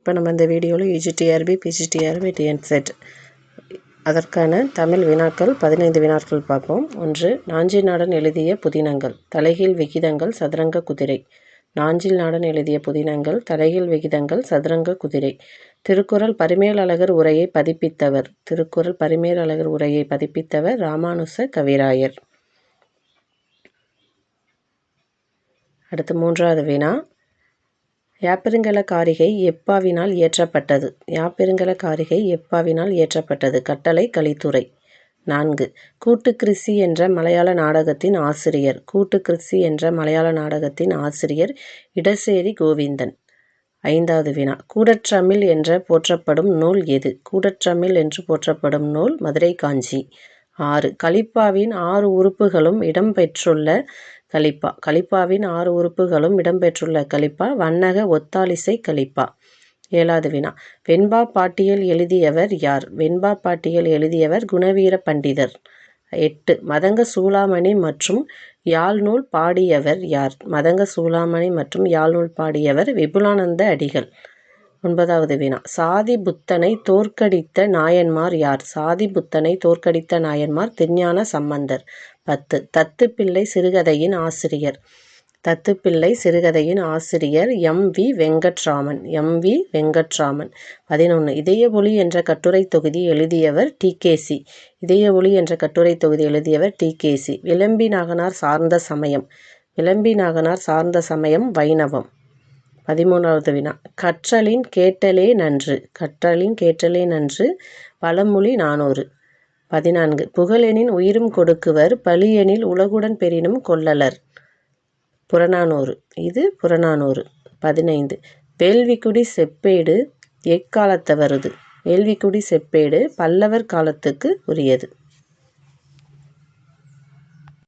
இப்போ நம்ம இந்த வீடியோவில் யூஜிடிஆர்பி பிஜிடிஆர்பி டிஎன்செட் அதற்கான தமிழ் வினாக்கள் 15 வினாக்கள் பார்ப்போம். 1. நாஞ்சில் நாடன் எழுதிய புதினங்கள். தலைகீழ் விகிதங்கள் சதுரங்க குதிரை. நாஞ்சில் நாடன் எழுதிய புதினங்கள் தலைகீழ் விகிதங்கள் சதுரங்க குதிரை. திருக்குறள் பரிமேலழகர் உரையை பதிப்பித்தவர். திருக்குறள் பரிமேலழகர் உரையை பதிப்பித்தவர் ராமானுச கவிராயர். அடுத்து 3வது வினா. யாப்பருங்கல காரிகை எப்பாவினால் இயற்றப்பட்டது. யாப்பருங்கல காரிகை எப்பாவினால் இயற்றப்பட்டது. கட்டளை கலித்துறை. 4. கூட்டுக்கிருசி என்ற மலையாள நாடகத்தின் ஆசிரியர். கூட்டுக்கிருசி என்ற மலையாள நாடகத்தின் ஆசிரியர் இடசேரி கோவிந்தன். 5வது வினா. கூடற்றமிழ் என்ற போற்றப்படும் நூல் எது. கூடற்றமிழ் என்று போற்றப்படும் நூல் மதுரை காஞ்சி. 6. கலிப்பாவின் 6 உறுப்புகளும் இடம்பெற்றுள்ள கலிப்பா. கலிப்பாவின் 6 உறுப்புகளும் இடம்பெற்றுள்ள கலிப்பா வண்ணக ஒத்தாழிசை கலிப்பா. 7வது வினா. வெண்பா பாட்டியல் எழுதியவர் யார். வெண்பா பாட்டியல் எழுதியவர் குணவீர பண்டிதர். 8. மதங்க சூளாமணி மற்றும் யாழ்நூல் பாடியவர் யார். மதங்க சூளாமணி மற்றும் யாழ்நூல் பாடியவர் விபுலானந்த அடிகள். 9வது வினா. சாதி புத்தனை தோற்கடித்த நாயன்மார் யார். சாதி புத்தனை தோற்கடித்த நாயன்மார் திருஞான சம்பந்தர். 10. தத்துப்பிள்ளை சிறுகதையின் ஆசிரியர். தத்துப்பிள்ளை சிறுகதையின் ஆசிரியர் எம்.வி. வெங்கட்ராமன். எம்.வி. வெங்கட்ராமன். 11. இதய ஒளி என்ற கட்டுரை தொகுதி எழுதியவர் டி.கே.சி. இதய ஒளி என்ற கட்டுரை தொகுதி எழுதியவர் டி.கே.சி. விளம்பி நாகனார் சார்ந்த சமயம். விளம்பி நாகனார் சார்ந்த சமயம் வைணவம். 13வது வினா. கற்றலின் கேட்டலே நன்று. கற்றலின் கேட்டலே நன்று. பழமொழி 400. 14. புகழெனின் உயிரும் கொடுக்குவர் பழியெனில் உலகுடன் பெறினும் கொள்ளலர். புறநானூறு. இது புறநானூறு. 15. வேள்விக்குடி செப்பேடு எக்காலத்தவரது. வேள்விக்குடி செப்பேடு பல்லவர் காலத்துக்கு உரியது.